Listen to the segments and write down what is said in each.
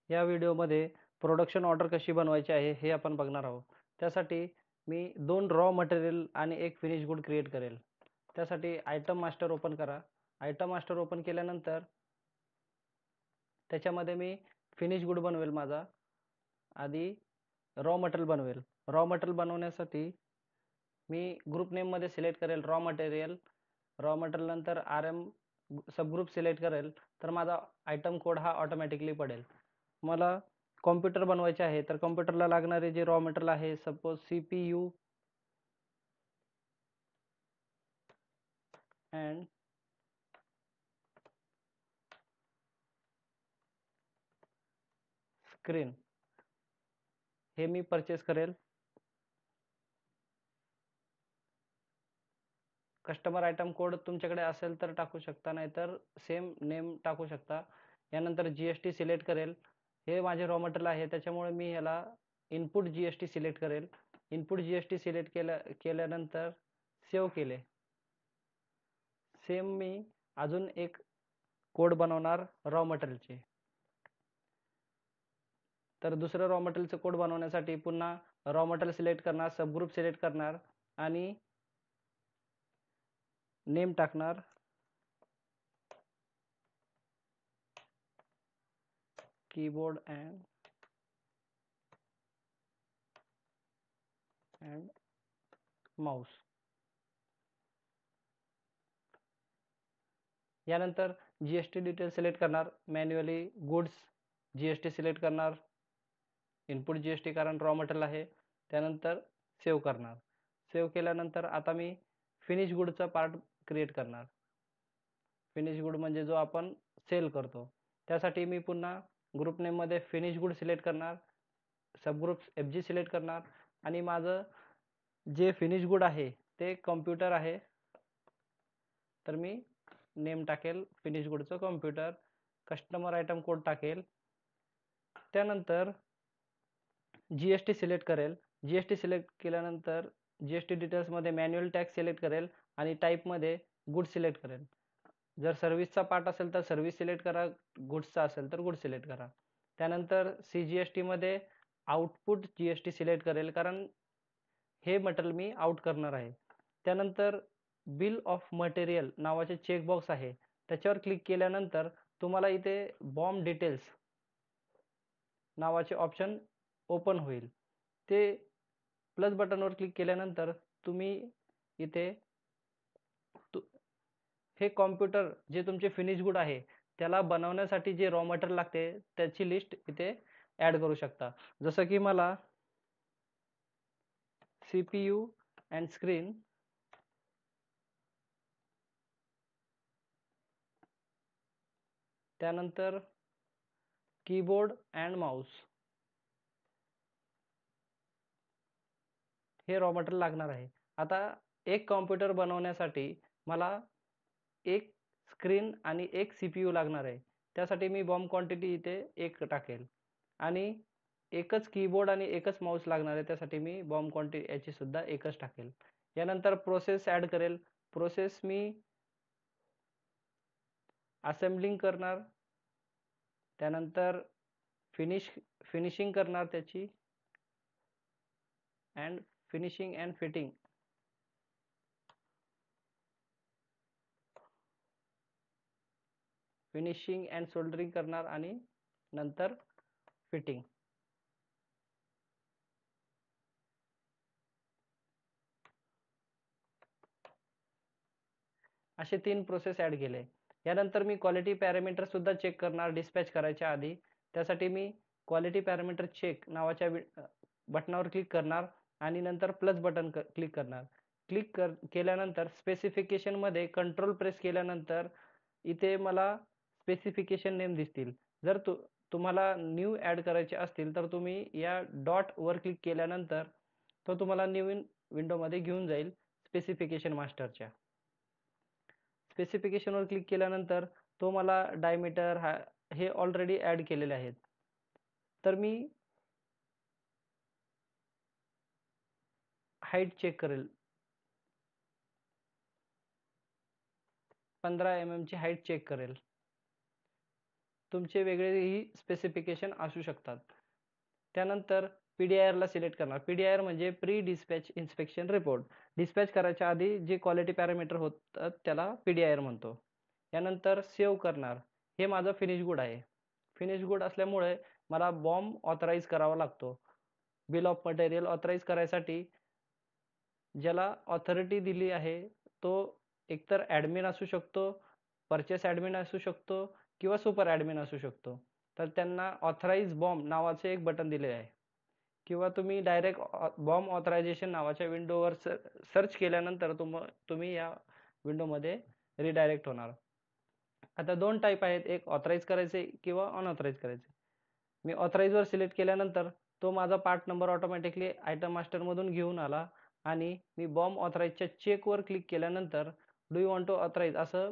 या व्हिडिओमध्ये production order कशी बनवायची आहे हे आपण बघणार आहोत. त्यासाठी मी 2 रॉ मटेरियल आणि एक फिनिश गुड क्रिएट करेल. त्यासाठी आयटम मास्टर ओपन करा. आयटम मास्टर ओपन केल्यानंतर त्याच्यामध्ये मी फिनिश गुड बनवेल. माझा आधी रॉ मटेरियल बनवेल. रॉ मटेरियल बनवण्यासाठी मी ग्रुप नेममध्ये सिलेक्ट करेल रॉ मटेरियल. रॉ मटेरियल नंतर RM सबग्रुप सिलेक्ट करेल तर माझा आयटम कोड हा ऑटोमॅटिकली पडेल. मला कॉम्प्युटर बनवायचे आहे तर कॉम्प्युटरला लागणारे जे रॉ मटेरियल आहे, सपोज CPU अँड स्क्रीन हे मी परचेस करेल. कस्टमर आयटम कोड तुमच्याकडे असेल तर टाकू शकता, नाहीतर सेम नेम टाकू शकता. यानंतर GST सिलेक्ट करेल. हे माझे रॉ मटेरियल आहे त्याच्यामुळे मी ह्याला इनपुट GST सिलेक्ट करेल. इनपुट GST सिलेक्ट केल्यानंतर सेव्ह केले. सेम मी अजून एक कोड बनवणार रॉ मटेरियलचे. तर दुसरं रॉ मटेरियलचं कोड बनवण्यासाठी पुन्हा रॉ मटेरियल सिलेक्ट करणार, सबग्रुप सिलेक्ट करणार आणि नेम टाकणार. Keyboard and Mouse. यानंतर GST डिटेल सिलेक्ट करणार. मॅन्युअली गुड्स GST सिलेक्ट करणार. इनपुट GST कारण रॉ मटेरियल आहे. त्यानंतर सेव्ह करणार. सेव्ह केल्यानंतर आता मी फिनिश गुडचा पार्ट क्रिएट करणार. फिनिश गुड म्हणजे जो आपण सेल करतो. त्यासाठी मी पुन्हा ग्रुप नेममध्ये फिनिश गुड सिलेक्ट करणार. सबग्रुप FG सिलेक्ट करणार आणि माझं जे फिनिश गुड आहे ते कॉम्प्युटर आहे. तर मी नेम टाकेल फिनिश गुडचं कॉम्प्युटर. कस्टमर आयटम कोड टाकेल. त्यानंतर GST सिलेक्ट करेल. GST सिलेक्ट केल्यानंतर GST डिटेल्समध्ये मॅन्युअल टॅक्स सिलेक्ट करेल आणि टाईपमध्ये गुड सिलेक्ट करेल. जर सर्व्हिसचा पार्ट असेल तर सर्व्हिस सिलेक्ट करा, गुड्सचा असेल तर गुड सिलेक्ट करा. त्यानंतर CGST मध्ये आउटपुट GST सिलेक्ट करेल कारण हे मटेरियल मी आउट करणार आहे. त्यानंतर बिल ऑफ मटेरियल नावाचे चेकबॉक्स आहे, त्याच्यावर क्लिक केल्यानंतर तुम्हाला इथे बॉम्ब डिटेल्स नावाचे ऑप्शन ओपन होईल. ते प्लस बटनवर क्लिक केल्यानंतर तुम्ही इथे हे कॉम्प्युटर जे तुमचे फिनिश गुड आहे त्याला बनवण्यासाठी जे रॉ मटेरियल लागते त्याची लिस्ट इथे ॲड करू शकता. जसं की मला CPU अँड स्क्रीन, त्यानंतर कीबोर्ड अँड माऊस हे रॉ मटेरियल लागणार आहे. आता एक कॉम्प्युटर बनवण्यासाठी मला एक स्क्रीन आणि एक CPU लागणार आहे. त्यासाठी मी बॉम्ब क्वांटिटी इथे 1 टाकेल आणि एकच कीबोर्ड आणि एकच माऊस लागणार आहे. त्यासाठी मी बॉम्ब क्वांटिटी याची सुद्धा 1च टाकेल. यानंतर प्रोसेस ॲड करेल. प्रोसेस मी असेंबलिंग करणार. त्यानंतर फिनिशिंग करणार त्याची and finishing and fitting. Finishing and soldering करणार आणि नंतर फिटिंग. असे 3 प्रोसेस ॲड केले. यानंतर मी क्वालिटी पॅरामीटर सुद्धा चेक करणार डिस्पॅच करायच्या आधी. त्यासाठी मी क्वालिटी पॅरामीटर चेक नावाच्या बटनावर क्लिक करणार आणि नंतर प्लस बटन क्लिक करणार. केल्यानंतर स्पेसिफिकेशनमध्ये कंट्रोल प्रेस केल्यानंतर इथे मला स्पेसिफिकेशन नेम दिसतील. जर तुम्हाला न्यू ॲड करायचे असतील तर तुम्ही या डॉटवर क्लिक केल्यानंतर तो तुम्हाला नवीन विंडोमध्ये घेऊन जाईल स्पेसिफिकेशन मास्टरच्या. स्पेसिफिकेशनवर क्लिक केल्यानंतर तो मला डायमीटर हे ऑलरेडी ॲड केलेले आहेत. तर मी हाईट चेक करेल. 15 mm ची हाईट चेक करेल. तुमचे वेगळेही स्पेसिफिकेशन असू शकतात. त्यानंतर PDIRला सिलेक्ट करणार. PDIR म्हणजे pre dispatch inspection report. Dispatch करायच्या आधी जे क्वालिटी पॅरामीटर होतात त्याला PDIR म्हणतो. यानंतर सेव्ह करणार. हे माझं फिनिश गुड आहे. फिनिश गुड असल्यामुळे मला बॉम्ब ऑथराईज करावा लागतो. बिल ऑफ मटेरियल ऑथराईज करायसाठी ज्याला ऑथॉरिटी दिली आहे तो एकतर ॲडमिन असू शकतो, परचेस ॲडमिन असू शकतो किंवा सुपर ॲडमिन असू शकतो. तर त्यांना ऑथराईज बॉम्ब नावाचे एक बटन दिले आहे किंवा तुम्ही डायरेक्ट बॉम्ब ऑथरायझेशन नावाच्या विंडोवर सर्च केल्यानंतर तुम्ही या विंडोमध्ये रिडायरेक्ट होणार. आता दोन टाईप आहेत, एक ऑथराईज करायचे किंवा अनऑथराईज करायचे. मी ऑथराईजवर सिलेक्ट केल्यानंतर तो माझा पार्ट नंबर ऑटोमॅटिकली आयटम मास्टरमधून घेऊन आला आणि मी बॉम्ब ऑथराईजच्या चेकवर क्लिक केल्यानंतर do you want to authorise असं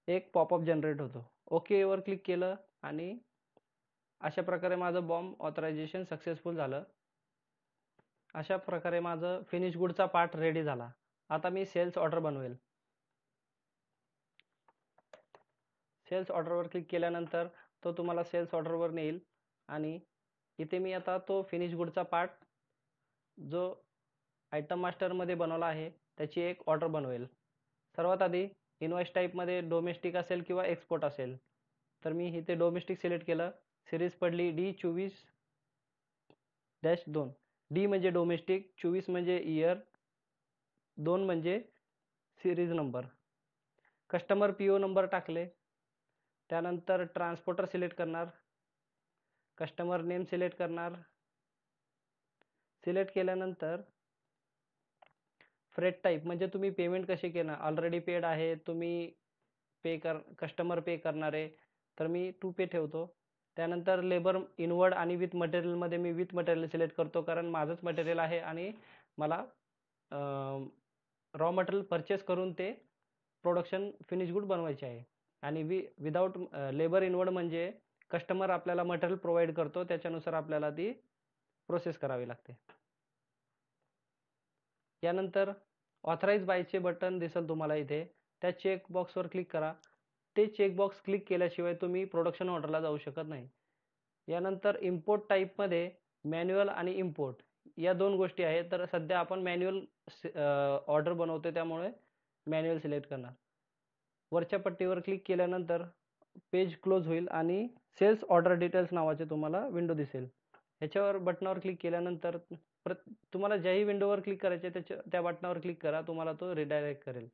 एक पॉपअप जनरेट होतो. ओकेवर क्लिक केलं आणि अशा प्रकारे माझं बॉम्ब ऑथरायझेशन सक्सेसफुल झालं. अशा प्रकारे माझं फिनिश गुडचा पार्ट रेडी झाला. आता मी सेल्स ऑर्डर बनवेल. सेल्स ऑर्डरवर क्लिक केल्यानंतर तो तुम्हाला सेल्स ऑर्डरवर नेईल आणि इथे मी आता तो फिनिश गुडचा पार्ट जो आयटम मास्टरमध्ये बनवला आहे त्याची एक ऑर्डर बनवेल. सर्वात आधी इनवॉइस टाईपमध्ये डोमेस्टिक असेल किंवा एक्सपोर्ट असेल तर मी इथे डोमेस्टिक सिलेक्ट केलं. सिरीज पडली D24-2. डी म्हणजे डोमेस्टिक, 24 म्हणजे इयर, 2 म्हणजे series number. Customer PO number टाकले. त्यानंतर ट्रान्सपोर्टर सिलेक्ट करणार. कस्टमर नेम सिलेक्ट करणार. सिलेक्ट केल्यानंतर फ्रेट टाईप म्हणजे तुम्ही पेमेंट कशी केणार, ऑलरेडी पेड आहे, तुम्ही कस्टमर पे करणार आहे तर मी टू पे ठेवतो. त्यानंतर लेबर इनवर्ड आणि विथ मटेरियलमध्ये मी विथ मटेरियल सिलेक्ट करतो कारण माझंच मटेरियल आहे आणि मला रॉ मटेरियल परचेस करून ते प्रोडक्शन फिनिश गुड बनवायचे आहे. आणि विदाउट लेबर इनवर्ड म्हणजे कस्टमर आपल्याला मटेरियल प्रोव्हाइड करतो, त्याच्यानुसार आपल्याला ती प्रोसेस करावी लागते. यानंतर ऑथराईज बायचे बटन दिसेल तुम्हाला इथे, त्या चेकबॉक्सवर क्लिक करा. ते चेकबॉक्स क्लिक केल्याशिवाय तुम्ही प्रोडक्शन ऑर्डरला जाऊ शकत नाही. यानंतर इम्पोर्ट टाईपमध्ये मॅन्युअल आणि इम्पोर्ट या दोन गोष्टी आहेत. तर सध्या आपण मॅन्युअल ऑर्डर बनवतो त्यामुळे मॅन्युअल सिलेक्ट करणार. वरच्या पट्टीवर क्लिक केल्यानंतर पेज क्लोज होईल आणि सेल्स ऑर्डर डिटेल्स नावाचे तुम्हाला विंडो दिसेल. ह्याच्यावर बटनावर क्लिक केल्यानंतर तुम्हाला ज्याही विंडोवर क्लिक करायचे त्या बटनावर क्लिक करा, तुम्हाला तो रिडायरेक्ट करेल.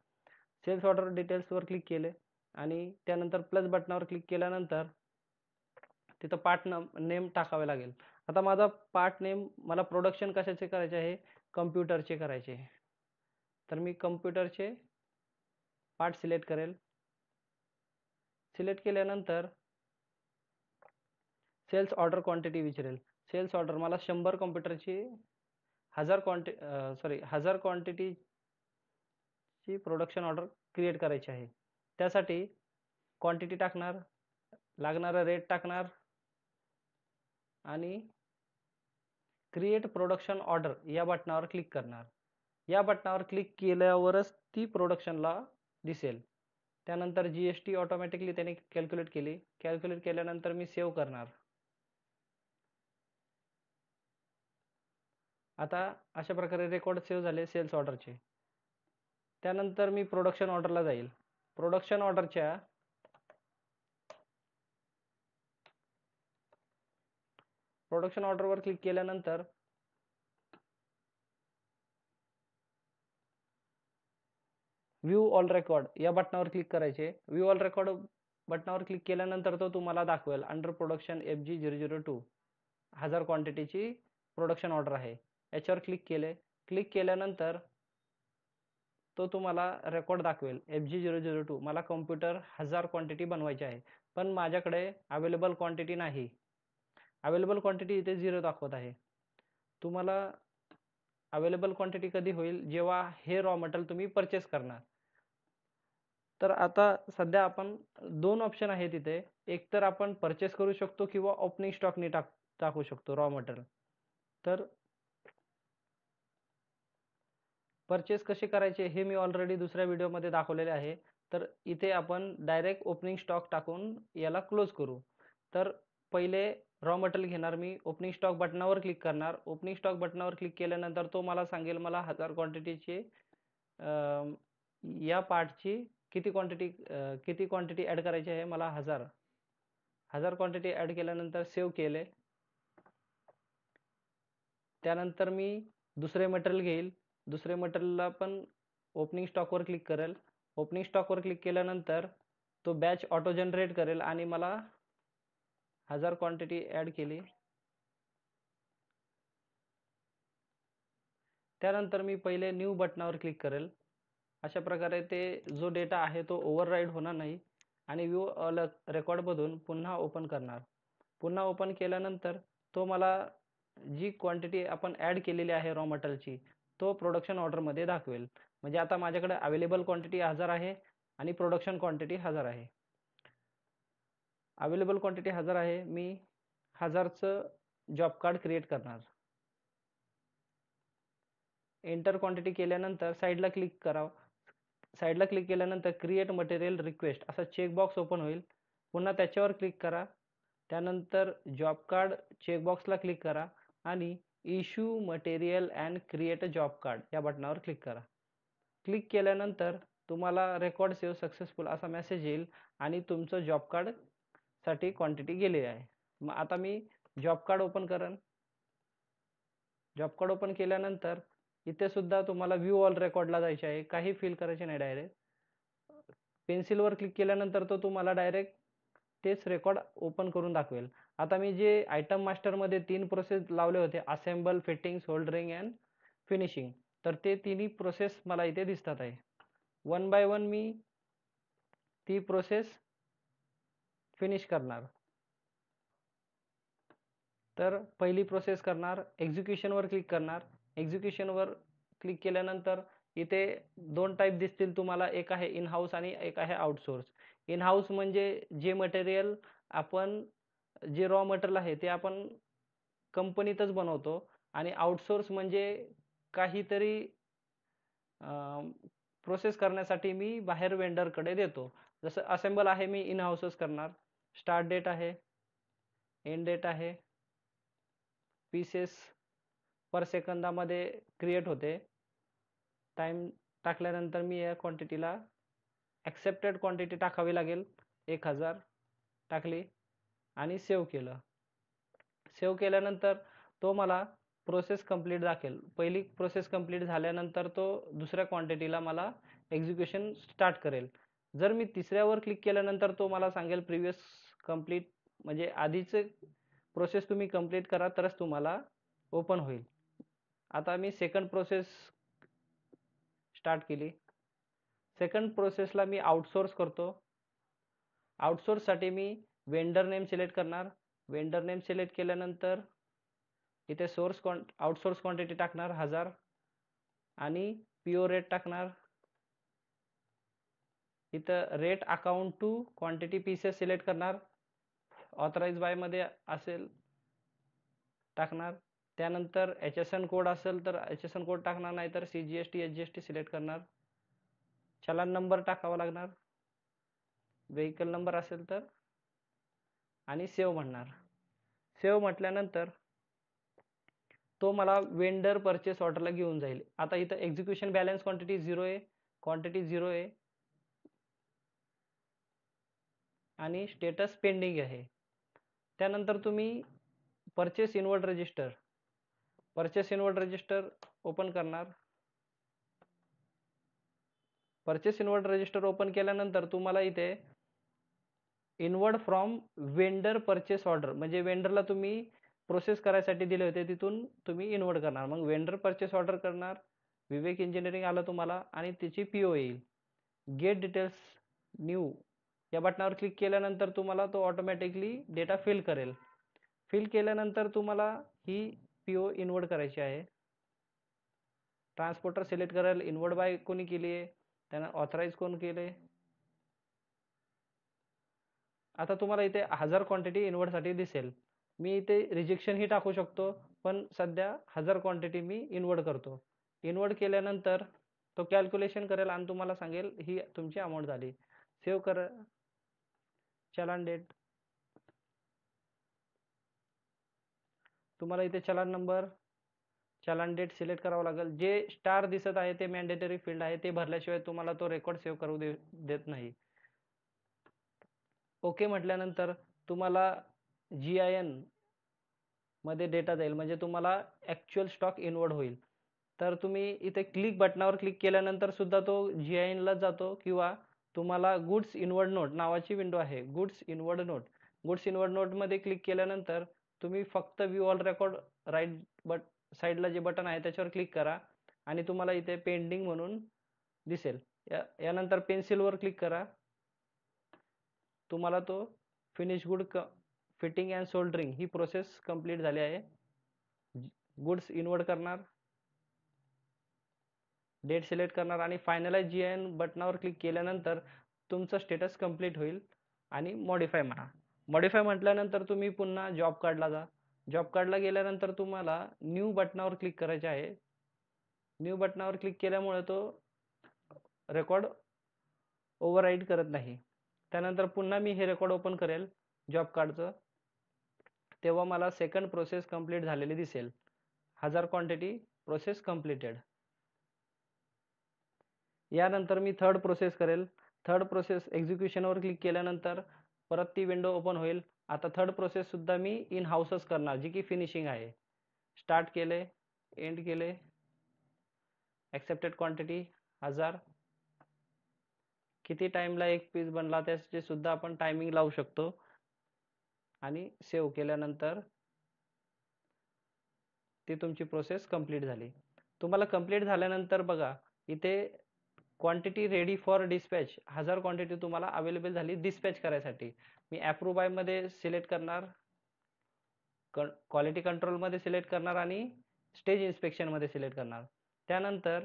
सेल्स ऑर्डर डिटेल्सवर क्लिक केले आणि त्यानंतर प्लस बटनावर क्लिक केल्यानंतर तिथं पार्ट नेम टाकावे लागेल. आता माझा पार्ट नेम मला प्रोडक्शन कशाचे करायचे आहे, कम्प्युटरचे करायचे. तर मी कम्प्युटरचे पार्ट सिलेक्ट करेल. सिलेक्ट केल्यानंतर सेल्स ऑर्डर क्वांटिटी विचारेल. सेल्स ऑर्डर मला 100 कम्प्युटरची 1000 क्वांटिटीची प्रोडक्शन ऑर्डर क्रिएट करायची आहे. त्यासाठी क्वांटिटी टाकणार, लागणारा रेट टाकणार आणि क्रिएट प्रोडक्शन ऑर्डर या बटनावर क्लिक करणार. या बटनावर क्लिक केल्यावरच ती प्रोडक्शनला दिसेल. त्यानंतर GST ऑटोमॅटिकली त्याने कॅल्क्युलेट केली. कॅल्क्युलेट केल्यानंतर मी सेव्ह करणार. आता अशा प्रकारे रेकॉर्ड सेव्ह झाले सेल्स ऑर्डरचे. त्यानंतर मी प्रोडक्शन ऑर्डरला जाईल. प्रोडक्शन ऑर्डरच्या प्रोडक्शन ऑर्डरवर क्लिक केल्यानंतर व्ह्यू ऑल रेकॉर्ड या बटनावर क्लिक करायचे. व्ह्यू ऑल रेकॉर्ड बटनावर क्लिक केल्यानंतर तो तुम्हाला दाखवेल अंडर प्रोडक्शन FG002 1000 क्वांटिटीची प्रोडक्शन ऑर्डर आहे. याच्यावर क्लिक केले. क्लिक केल्यानंतर तो तुम्हाला रेकॉर्ड दाखवेल FG002. मला कम्प्युटर 1000 क्वांटिटी बनवायची आहे पण माझ्याकडे अवेलेबल क्वांटिटी नाही. अवेलेबल क्वांटिटी इथे 0 दाखवत आहे. तुम्हाला अवेलेबल क्वांटिटी कधी होईल, जेव्हा हे रॉ मटेरियल तुम्ही परचेस करणार. तर आता सध्या आपण दोन ऑप्शन आहेत इथे. एक तर आपण परचेस करू शकतो किंवा ओपनिंग स्टॉकनी टाकू शकतो रॉ मटेरियल. तर परचेस कसे करायचे हे मी ऑलरेडी दुसऱ्या व्हिडिओमध्ये दाखवलेले आहे. तर इथे आपण डायरेक्ट ओपनिंग स्टॉक टाकून याला क्लोज करू. तर पहिले रॉ मटेरियल घेणार मी, ओपनिंग स्टॉक बटनावर क्लिक करणार. ओपनिंग स्टॉक बटनावर क्लिक केल्यानंतर तो मला सांगेल मला 1000 क्वांटिटीची या पार्टची किती क्वांटिटी ॲड करायची आहे मला 1000 क्वांटिटी ॲड केल्यानंतर सेव्ह केले. त्यानंतर मी दुसरे मटेरियल घेईल. दुसरे मटेरियलला पण ओपनिंग स्टॉकवर क्लिक करेल. ओपनिंग स्टॉकवर क्लिक केल्यानंतर तो बॅच ऑटो जनरेट करेल आणि मला 1000 क्वांटिटी ॲड केली. त्यानंतर मी पहिले न्यू बटनावर क्लिक करेल. अशा प्रकारे ते जो डेटा आहे तो ओव्हरराईड होणार नाही आणि व्ह्यू ऑल रेकॉर्डमधून पुन्हा ओपन करणार. पुन्हा ओपन केल्यानंतर तो मला जी क्वांटिटी आपण ॲड केलेली आहे रॉ मटेरियलची तो प्रोडक्शन ऑर्डरमध्ये दाखवेल. म्हणजे आता माझ्याकडे अवेलेबल क्वांटिटी 1000 आहे आणि प्रोडक्शन क्वांटिटी 1000 आहे. अवेलेबल क्वांटिटी 1000 आहे. मी 1000चं जॉब कार्ड क्रिएट करणार. एंटर क्वांटिटी केल्यानंतर साईडला क्लिक करावं. साईडला क्लिक केल्यानंतर क्रिएट मटेरियल रिक्वेस्ट असा चेकबॉक्स ओपन होईल. पुन्हा त्याच्यावर क्लिक करा. त्यानंतर जॉब कार्ड चेकबॉक्सला क्लिक करा आणि issue material and create a job card या बटनावर क्लिक करा. क्लिक केल्यानंतर तुम्हाला रेकॉर्ड सेव्ह सक्सेसफुल असा मेसेज येईल आणि तुमचं जॉब कार्डसाठी क्वांटिटी गेलेली आहे. मग आता मी जॉब कार्ड ओपन करेन. जॉब कार्ड ओपन केल्यानंतर इथे सुद्धा तुम्हाला व्ह्यू ऑल रेकॉर्डला जायचे आहे. काही फिल करायचे नाही. डायरेक्ट पेन्सिलवर क्लिक केल्यानंतर तो तुम्हाला डायरेक्ट तेच रेकॉर्ड ओपन करून दाखवेल. आता मी जे आयटम मास्टरमध्ये 3 प्रोसेस लावले होते assemble, fitting, soldering and finishing, तर ते तिन्ही प्रोसेस मला इथे दिसतात आहे. वन बाय वन मी ती प्रोसेस फिनिश करणार. तर पहिली प्रोसेस करणार, एक्झिक्युशनवर क्लिक करणार. एक्झिक्युशनवर क्लिक केल्यानंतर इथे 2 टाईप दिसतील तुम्हाला. एक आहे इन हाऊस आणि एक आहे आउटसोर्स. इन हाऊस म्हणजे जे मटेरियल आपण जे रॉ मटेरियल आहे ते आपण कंपनीतच बनवतो आणि आउटसोर्स म्हणजे काहीतरी प्रोसेस करण्यासाठी मी बाहेर वेंडरकडे देतो. जसं असेंबल आहे मी इन हाऊसच करणार. स्टार्ट डेट आहे, एंड डेट आहे, पीसेस पर सेकंदामध्ये क्रिएट होते. टाईम टाकल्यानंतर मी या क्वांटिटीला ॲक्सेप्टेड क्वांटिटी टाकावी लागेल. 1000 टाकली आणि सेव्ह केलं. सेव्ह केल्यानंतर तो मला प्रोसेस कंप्लीट दाखवेल. पहिली प्रोसेस कंप्लीट झाल्यानंतर तो दुसऱ्या क्वांटिटीला मला एक्झिक्युशन स्टार्ट करेल. जर मी तिसऱ्यावर क्लिक केल्यानंतर तो मला सांगेल प्रिव्हियस कंप्लीट, म्हणजे आधीचे प्रोसेस तुम्ही कंप्लीट करा तरच तुम्हाला ओपन होईल. आता मी सेकंड प्रोसेस स्टार्ट केली. सेकंड प्रोसेसला मी आउटसोर्स करतो. आउटसोर्ससाठी मी वेंडर नेम सिलेक्ट करणार. वेंडर नेम सिलेक्ट केल्यानंतर इथे आउटसोर्स क्वांटिटी टाकणार 1000 आणि पीओ रेट टाकणार. इथं rate account to quantity pieces select करणार. ऑथराइज बायमध्ये असेल टाकणार. त्यानंतर HSN कोड असेल तर HSN कोड टाकणार, नाही तर CGST HGST सिलेक्ट करणार. चलान नंबर टाकावा लागणार, व्हेकल नंबर असेल तर, आणि सेव्ह म्हणणार. सेव्ह म्हटल्यानंतर तो मला वेंडर परचेस ऑर्डरला घेऊन जाईल. आता इथं एक्झिक्युशन बॅलन्स क्वांटिटी 0 आहे, क्वांटिटी 0 आहे आणि स्टेटस पेंडिंग आहे. त्यानंतर तुम्ही परचेस इनवर्ड रजिस्टर ओपन करणार. परचेस इनवर्ड रजिस्टर ओपन केल्यानंतर तुम्हाला इथे inward from vendor purchase order, म्हणजे वेंडरला तुम्ही प्रोसेस करायसाठी दिले होते तिथून तुम्ही इनवर्ड करणार. मग वेंडर परचेस ऑर्डर करणार. विवेक इंजिनिअरिंग आलं तुम्हाला आणि त्याची PO येईल. गेट डिटेल्स न्यू या बटनावर क्लिक केल्यानंतर तुम्हाला तो ऑटोमॅटिकली डेटा फिल करेल. फिल केल्यानंतर तुम्हाला ही PO इनवर्ड करायची आहे. ट्रान्सपोर्टर सिलेक्ट करेल. इनवर्ड बाय कोणी केली आहे, त्यांना ऑथराईज कोण केले. आता तुम्हाला इथे 1000 क्वांटिटी इनवर्डसाठी दिसेल. मी इथे रिजेक्शन ही टाकू शकतो, पण सध्या 1000 क्वांटिटी मी इनवर्ड करतो. इनवर्ड केल्यानंतर तो कॅल्क्युलेशन करेल आणि तुम्हाला सांगेल ही तुमची अमाऊंट झाली. सेव्ह कर. चलान डेट, तुम्हाला इथे चलान नंबर, चलान डेट सिलेक्ट करावं लागेल. जे स्टार दिसत आहे ते मॅन्डेटरी फील्ड आहे, ते भरल्याशिवाय तुम्हाला तो रेकॉर्ड सेव्ह करू देत नाही. ओके म्हटल्यानंतर तुम्हाला GIN मध्ये डेटा जाईल, म्हणजे तुम्हाला ॲक्च्युअल स्टॉक इनवर्ड होईल. तर तुम्ही इथे क्लिक बटनावर क्लिक केल्यानंतर सुद्धा तो GIN ला जातो, किंवा तुम्हाला गुड्स इनवर्ड नोट नावाची विंडो आहे, goods inward note. Goods inward नोटमध्ये क्लिक केल्यानंतर तुम्ही फक्त व्ह्यू ऑल रेकॉर्ड राईट साईडला जे बटन आहे त्याच्यावर क्लिक करा आणि तुम्हाला इथे पेंडिंग म्हणून दिसेल. यानंतर पेन्सिलवर क्लिक करा. तुम्हाला तो finish good fitting and soldering he process complete झाली आहे. गुड्स इनवर्ड करणार, डेट सिलेक्ट करणार आणि फायनलाइज GIN बटनावर क्लिक केल्यानंतर तुमचं स्टेटस कंप्लीट होईल. आणि मॉडिफाय म्हणा. मॉडिफाय म्हटल्यानंतर तुम्ही पुन्हा जॉब कार्डला जा. जॉब कार्डला गेल्यानंतर तुम्हाला न्यू बटनावर क्लिक करायचे आहे. न्यू बटनावर क्लिक केल्यामुळे तो रेकॉर्ड ओव्हरराईड करत नाही. त्यानंतर पुन्हा मी हे रेकॉर्ड ओपन करेल जॉब कार्डचं, तेव्हा मला सेकंड प्रोसेस कंप्लीट झालेली दिसेल. 1000 क्वांटिटी प्रोसेस कंप्लीटेड. यानंतर मी थर्ड प्रोसेस करेल. थर्ड प्रोसेस एक्झिक्युशनवर क्लिक केल्यानंतर परत ती विंडो ओपन होईल. आता थर्ड प्रोसेस सुद्धा मी इन हाऊसच करणार, जी की फिनिशिंग आहे. स्टार्ट केले, एंड केले, ॲक्सेप्टेड क्वांटिटी 1000. किती टाइमला एक पीस बनला त्याचे सुद्धा आपण टायमिंग लावू शकतो. आणि सेव्ह केल्यानंतर ती तुमची प्रोसेस कंप्लीट झाली. तुम्हाला कंप्लीट झाल्यानंतर बघा इथे quantity ready for dispatch, 1000 quantity तुम्हाला अवेलेबल झाली डिस्पॅच करायसाठी. मी अप्रूव्ह बाय मध्ये सिलेक्ट करणार, क्वालिटी कंट्रोल मध्ये सिलेक्ट करणार आणि स्टेज इन्स्पेक्शन मध्ये सिलेक्ट करणार. त्यानंतर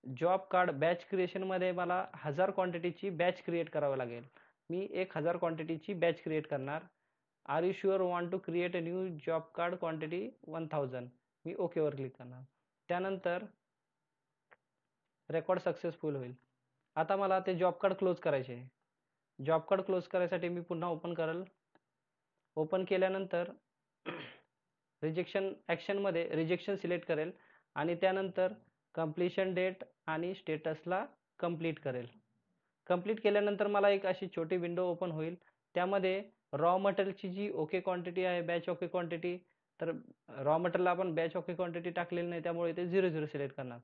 जॉब कार्ड बॅच क्रिएशन मध्ये मला 1000 क्वांटिटीची बॅच क्रिएट करावी लागेल. मी 1000 क्वांटिटीची बॅच क्रिएट करणार. Are you sure want to create a new job card quantity 1000. मी ओकेवर क्लिक करणार. त्यानंतर रेकॉर्ड सक्सेसफुल होईल. आता मला ते जॉब कार्ड क्लोज करायचे आहे. जॉब कार्ड क्लोज करायसाठी मी पुन्हा ओपन करेल. ओपन केल्यानंतर रिजेक्शन ॲक्शनमध्ये रिजेक्शन सिलेक्ट करेल आणि त्यानंतर कंप्लीशन डेट आणि स्टेटसला कंप्लीट करेल. कंप्लीट केल्यानंतर मला एक अशी छोटी विंडो ओपन होईल. त्यामध्ये रॉ मटेरियलची जी ओके क्वांटिटी आहे, बॅच ओके क्वांटिटी, तर रॉ मटेरियलला आपण बॅच ओके क्वांटिटी टाकलेली नाही, त्यामुळे इथे 00 सिलेक्ट करणार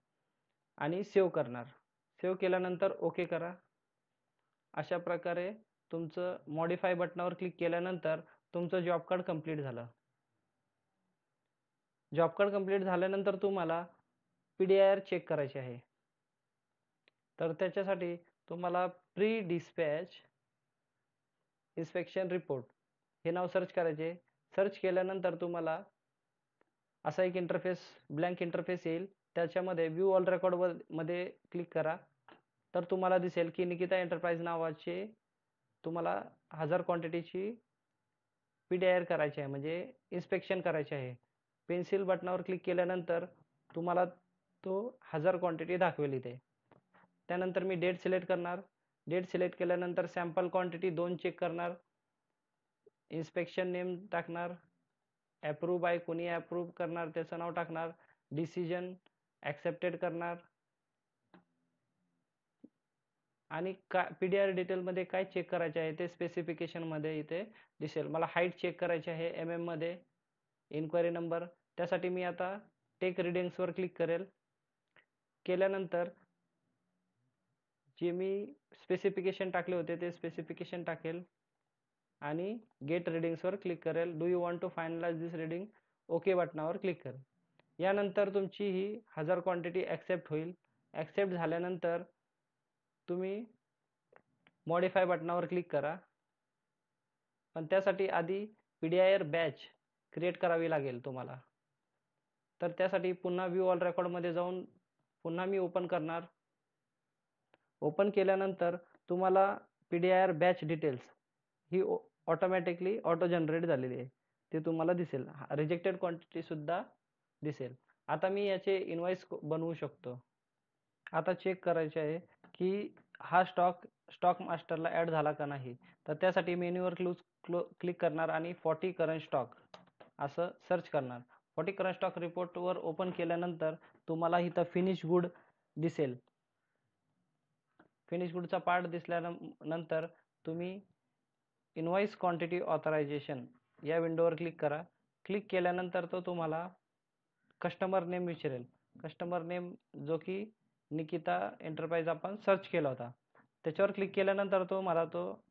आणि सेव्ह करणार. सेव्ह केल्यानंतर ओके करा. अशा प्रकारे तुमचं मॉडिफाय बटनावर क्लिक केल्यानंतर तुमचं जॉब कार्ड कंप्लीट झालं. जॉब कार्ड कंप्लीट झाल्यानंतर तुम्हाला PDIR चेक करायचे आहे. तर त्याच्यासाठी तुम्हाला प्री डिस्पॅच इन्स्पेक्शन रिपोर्ट हे नाव सर्च करायचे. सर्च केल्यानंतर तुम्हाला असा एक इंटरफेस, ब्लँक इंटरफेस येईल. त्याच्यामध्ये व्ह्यू ऑल रेकॉर्ड मध्ये क्लिक करा. तर तुम्हाला दिसेल की निकिता एंटरप्राइज नावाचे तुम्हाला 1000 क्वांटिटीची PDIR करायची आहे, म्हणजे इन्स्पेक्शन करायचे आहे. पेन्सिल बटनावर क्लिक केल्यानंतर तुम्हाला तो 1000 क्वांटिटी दाखवेल इथे. त्यानंतर मी डेट सिलेक्ट करणार. डेट सिलेक्ट केल्यानंतर सॅम्पल क्वांटिटी 2 चेक करणार. इन्स्पेक्शन नेम टाकणार. अप्रूव्ह बाय कोणी अप्रूव्ह करणार त्याचं नाव टाकणार. डिसिजन ॲक्सेप्टेड करणार. आणि PDIR डिटेलमध्ये काय चेक करायचे आहे ते स्पेसिफिकेशनमध्ये इथे दिसेल. मला हाईट चेक करायची आहे MM मध्ये. इन्क्वायरी नंबर, त्यासाठी मी आता टेक रिडिंग्सवर क्लिक करेल. केल्यानंतर जे मी स्पेसिफिकेशन टाकले होते ते स्पेसिफिकेशन टाकेल आणि गेट रिडिंग्सवर क्लिक करेल. Do you want to finalise this reading, okay बटनावर क्लिक करेल. यानंतर तुमची ही 1000 क्वांटिटी ॲक्सेप्ट होईल. ॲक्सेप्ट झाल्यानंतर तुम्ही मॉडिफाय बटनावर क्लिक करा. पण त्यासाठी आधी PDIR बॅच क्रिएट करावी लागेल तुम्हाला. तर त्यासाठी पुन्हा व्ह्यू ऑल रेकॉर्डमध्ये जाऊन पुन्हा मी ओपन करणार. ओपन केल्यानंतर तुम्हाला PDIR बॅच डिटेल्स ही ऑटोमॅटिकली ऑटो जनरेट झालेली आहे, ते तुम्हाला दिसेल. रिजेक्टेड क्वांटिटी सुद्धा दिसेल. आता मी याचे इनवॉइस बनवू शकतो. आता चेक करायचे आहे की हा स्टॉक मास्टरला ॲड झाला का नाही. तर त्यासाठी मेन्यूवर क्लिक करणार आणि 40 करंट स्टॉक असं सर्च करणार. 40 करंट स्टॉक रिपोर्टवर ओपन केल्यानंतर तुम्हाला इथं फिनिश गुड दिसेल. फिनिश गुडचा पार्ट दिसल्यानंतर तुम्ही इनवॉइस क्वांटिटी ऑथरायझेशन या विंडोवर क्लिक करा. क्लिक केल्यानंतर तो तुम्हाला कस्टमर नेम विचारेल. कस्टमर नेम जो की निकिता एंटरप्राइज आपण सर्च केला होता. त्याच्यावर क्लिक केल्यानंतर तो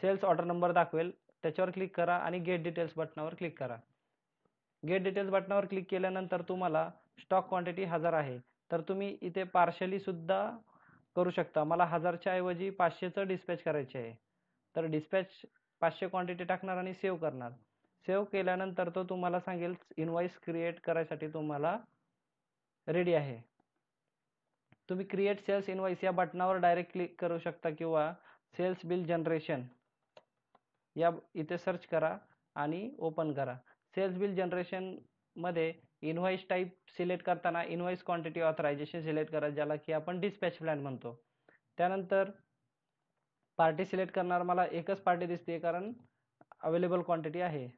सेल्स ऑर्डर नंबर दाखवेल. त्याच्यावर क्लिक करा आणि गेट डिटेल्स बटनावर क्लिक करा. गेट डिटेल्स बटनावर क्लिक केल्यानंतर तुम्हाला स्टॉक क्वांटिटी 1000 आहे. तर तुम्ही इथे पार्शली सुद्धा करू शकता. मला 1000च्या ऐवजी 500चं डिस्पॅच करायचे आहे. तर डिस्पॅच 500 क्वांटिटी टाकणार आणि सेव्ह करणार. सेव्ह केल्यानंतर तो तुम्हाला सांगेल इनवॉइस क्रिएट करायसाठी तुम्हाला रेडी आहे. तुम्ही क्रिएट सेल्स इनवॉइस या बटनावर डायरेक्ट क्लिक करू शकता किंवा सेल्स बिल जनरेशन या इथे सर्च करा आणि ओपन करा. सेल्स बिल जनरेशनमध्ये इनव्हॉइस टाईप सिलेक्ट करताना इनव्हॉइस क्वांटिटी ऑथरायझेशन सिलेक्ट करा, ज्याला की आपण डिस्पॅच प्लॅन म्हणतो. त्यानंतर पार्टी सिलेक्ट करणार. मला एकच पार्टी दिसते कारण अवेलेबल क्वांटिटी आहे,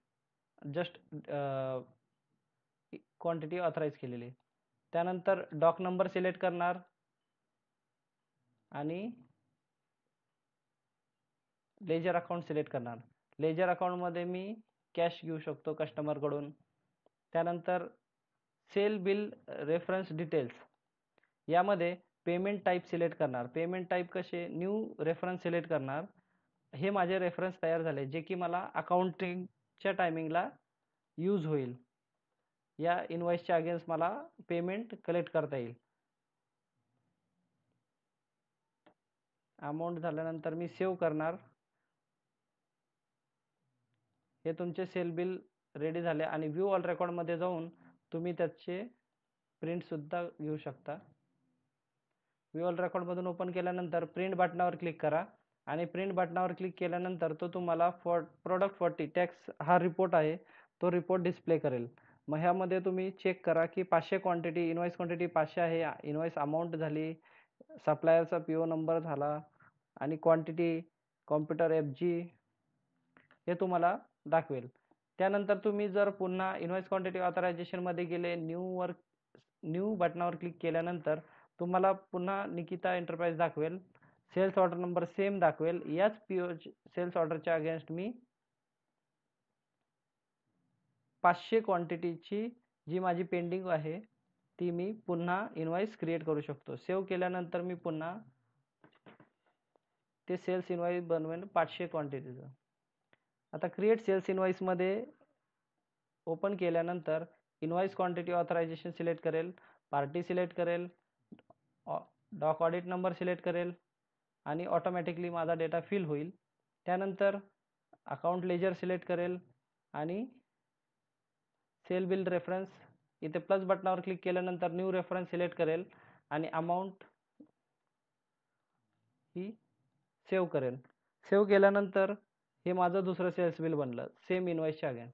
जस्ट क्वांटिटी ऑथराईज केलेली. त्यानंतर डॉक नंबर सिलेक्ट करणार आणि लेजर अकाउंट सिलेक्ट करणार. लेजर अकाउंटमध्ये मी कॅश घेऊ शकतो कस्टमरकडून. त्यानंतर सेल बिल रेफरन्स डिटेल्स यामध्ये पेमेंट टाईप सिलेक्ट करणार. पेमेंट टाईप कसे, न्यू रेफरन्स सिलेक्ट करणार. हे माझे रेफरन्स तयार झाले जे की मला अकाउंटिंगच्या टायमिंगला यूज होईल. या इनवॉइसच्या अगेन्स्ट मला पेमेंट कलेक्ट करता येईल. अमाऊंट झाल्यानंतर मी सेव्ह करणार. हे तुमचे सेल बिल रेडी झाले आणि व्ह्यू ऑल रेकॉर्डमध्ये जाऊन तुम्ही त्याचे प्रिंटसुद्धा घेऊ शकता. व्ह्यू ऑल रेकॉर्डमधून ओपन केल्यानंतर प्रिंट बटनावर क्लिक करा आणि प्रिंट बटनावर क्लिक केल्यानंतर तो तुम्हाला प्रोडक्ट 40 टॅक्स हा रिपोर्ट आहे, तो रिपोर्ट डिस्प्ले करेल. मग ह्यामध्ये तुम्ही चेक करा की 500 क्वांटिटी, इनवॉइस क्वांटिटी 500 आहे, इनवॉइस अमाऊंट झाली, सप्लायरचा PO नंबर झाला आणि क्वांटिटी कॉम्प्युटर FG हे तुम्हाला दाखवेल. त्यानंतर तुम्ही जर पुन्हा इनवॉइस क्वांटिटी ऑथरायझेशनमध्ये गेले, न्यू बटनावर क्लिक केल्यानंतर तुम्हाला पुन्हा निकिता एंटरप्राइज दाखवेल. सेल्स ऑर्डर नंबर सेम दाखवेल. याच PO सेल्स ऑर्डरच्या अगेन्स्ट मी 500 क्वांटिटीची जी माझी पेंडिंग आहे ती मी पुन्हा इनवॉइस क्रिएट करू शकतो. सेव्ह केल्यानंतर मी पुन्हा ते सेल्स इनवॉइस बनवेन 500 क्वांटिटीचं. आता क्रिएट सेल्स इनवॉइसमध्ये ओपन केल्यानंतर इनवॉइस क्वांटिटी ऑथरायझेशन सिलेक्ट करेल, पार्टी सिलेक्ट करेल, डॉक ऑडिट नंबर सिलेक्ट करेल आणि ऑटोमॅटिकली माझा डेटा फिल होईल. त्यानंतर अकाउंट लेजर सिलेक्ट करेल आणि सेल बिल रेफरन्स इथे प्लस बटनावर क्लिक केल्यानंतर न्यू रेफरन्स सिलेक्ट करेल आणि अमाऊंट ही सेव्ह करेल. सेव्ह केल्यानंतर हे माझं दुसरं सेल्स बिल बनलं सेम इनवॉइसच्या अगेन.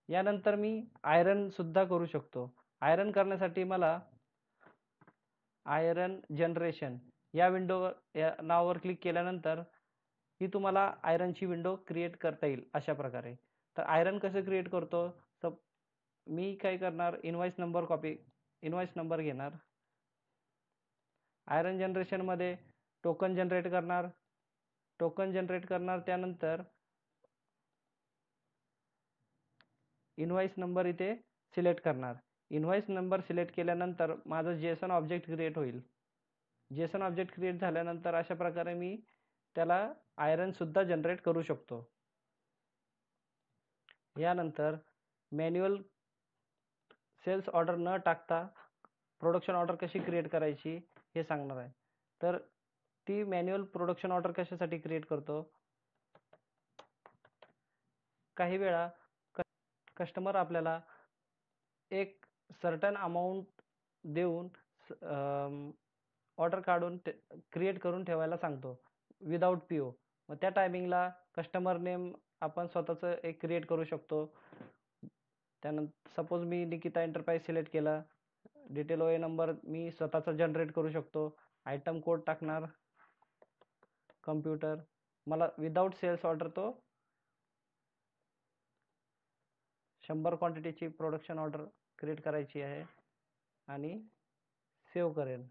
यानंतर मी आयरन सुद्धा करू शकतो. आयरन करण्यासाठी मला आयरन जनरेशन या नावावर क्लिक केल्यानंतर ही तुम्हाला आयरनची विंडो क्रिएट करता येईल अशा प्रकारे. तर आयरन कसं क्रिएट करतो, तर मी काय करणार, इनवॉइस नंबर घेणार. आयरन जनरेशनमध्ये टोकन जनरेट करणार. त्यानंतर इनवॉइस नंबर इथे सिलेक्ट करणार. इनवॉइस नंबर सिलेक्ट केल्यानंतर माझं जेसन ऑब्जेक्ट क्रिएट होईल. जेसन ऑब्जेक्ट क्रिएट झाल्यानंतर अशा प्रकारे मी त्याला आयरन सुद्धा जनरेट करू शकतो. यानंतर मॅन्युअल सेल्स ऑर्डर न टाकता प्रोडक्शन ऑर्डर कशी क्रिएट करायची हे सांगणार आहे. तर ती मॅन्युअल प्रोडक्शन ऑर्डर कशासाठी क्रिएट करतो, काही वेळा कस्टमर आपल्याला एक सर्टन अमाऊंट देऊन ऑर्डर काढून क्रिएट करून ठेवायला सांगतो विदाऊट PO. मग त्या टायमिंगला कस्टमर नेम आपण स्वतःचं एक क्रिएट करू शकतो. त्यानंतर सपोज मी निकिता एंटरप्राइज सिलेक्ट केला, डिटेल OA नंबर मी स्वतःचा जनरेट करू शकतो. आयटम कोड टाकणार, कम्प्युटर. मला विदाऊट सेल्स ऑर्डर तो 100 क्वांटिटीची प्रोडक्शन ऑर्डर क्रिएट करायची आहे आणि सेव्ह करेन.